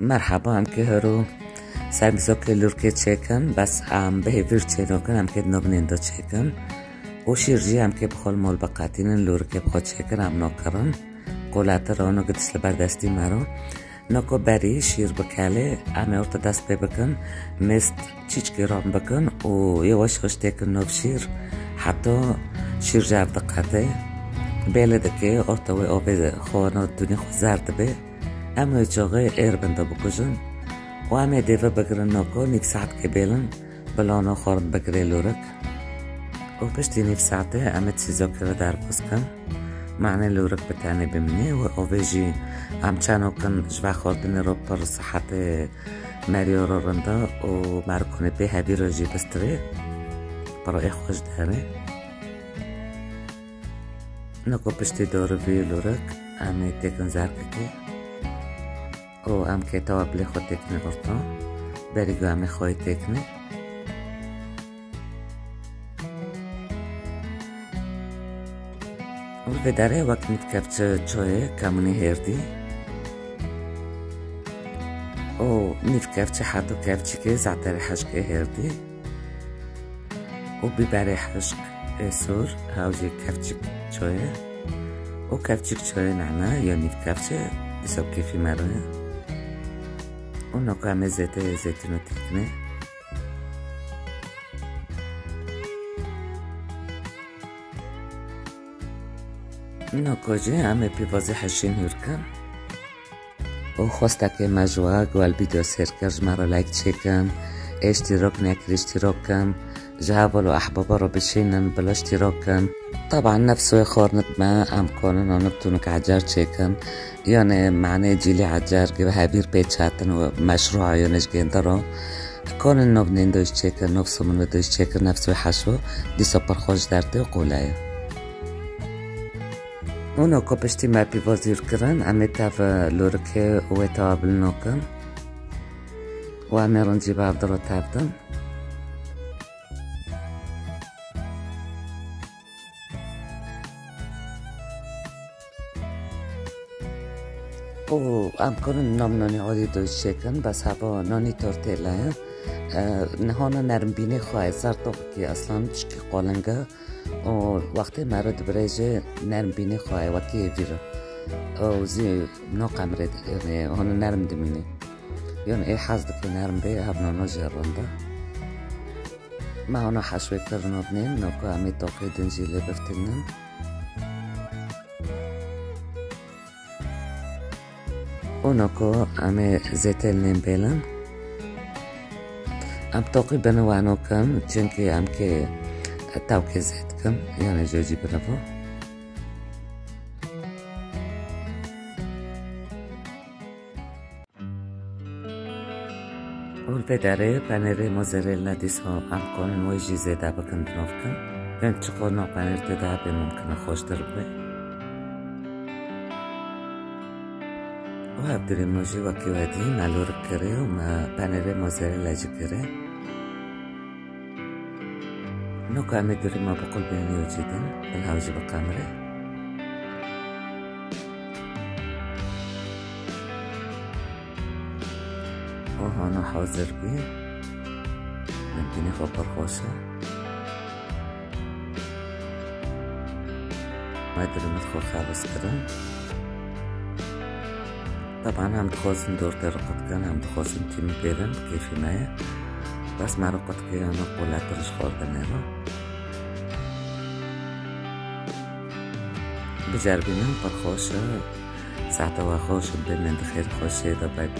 مرحبا، هم که هرو سرمیزاک لورکه چکن بس هم به هیویر چنوکن هم که نبنیندا چکن و شیرجی هم که بخال مال بقاتین لورکه بخال چکن هم ناکرن قولت رانو گدسل بردستی مرو ناکو بری شیر بکاله همه ارتا دست بکن مست چیچکی رام بکن و یواش خوش تکن نوب شیر حتی شیر جرد قطعه بیلده که ارتا و آبه خوانا دونی خود زرد به همه چاقه ایر بنده بکجن و همه دیوه بگرن ناکو نیف ساعت که بیلن بلانا خورن بگره لورک و پشتی نیف ساعته همه چیزا که در بس کن معنی لورک بتانه بمینه و آویجی همچنان کن جوا خوردن رو پر صحت مریو رو رنده و مرکنه به هبی رو جی بستره برای خوش داره ناکو پشتی داره وی لورک همه تکن زرکه که و هم که توابلی خود تکنه برطان بریگو همه خواهی تکنه و داره وقت نیت کفچه چایه کمونی هردی و نیت کفچه حتی کفچی که زعتر حشق هردی و بیبره حشق سور هاوجی کفچی چایه و کفچی چایه نعنه یا نیت کفچه حساب کیفی مروه و ناکو همه زیتونو تکنه ناکو جه همه پیوازی حشین هرکن و خواسته که مجوه گوال بیدیو سیر کرد مرا لایک چکن اشتراک نکر اشتراک کن جهاول و احبابا رو بشینن بلا اشتراک کن طبعا نفسه خارنت ما امکانن آنبتونو که عجر چکن یعنی معنی جیلی عجر که به هبیر پیچاتن و مشروع یانش گنده را کان نبنین دوش چکن نفسه من دوش چکن نفسه حشو دیسا پر خوش درده و قوله اونو که پشتی ما پیوازیر کرن همه تاف لورکه و توابل نوکن و همه رنجی بابده رو تابدن و امکان نام عادی دوش چکن بس هوا نانی تورتیلا نهانا نرم بینی خواهی زرد که اصلا چکی قالنگه و وقتی مرد برایجه نرم بینی خواهی وقتی ویره و زی ناقم رد یعنی هانا نرم دمینی یعنی ای حزد که نرم بی هبنانا جرانده ما هانا حشوی کرنو بنین ناکو همی تاقی دنجیلی بفتنن و ناکو همی زیتل نیم بیلن ام تاقی بنوانو کن چنکه ام که تاوکه زید کن یعنی جوجی بنوو اول بداره پنیره موزارلا دیسا امکان ویجی زیده بکن بناف کن یعنی چقدر نوع پنیر تده به ممکنه خوش در بی و هبدریم نوجی وکی ودی ملور کره و ما پنیره موزارلا جی کره نوکو همه داری ما بقول بینی و جیدن بالهاوجی بقامره و هانا حاضر بی نبینی خواب برخوشه ما داری مدخل خالص کرن طبعا هم دخوزن دور ترقط کن هم دخوزن تیم بیرن کیفی مایه بس مرقط که انا قولترش خوردن ایران بجربینم پر خوشه ساعت و خوش بمند خیر خوشه دا باید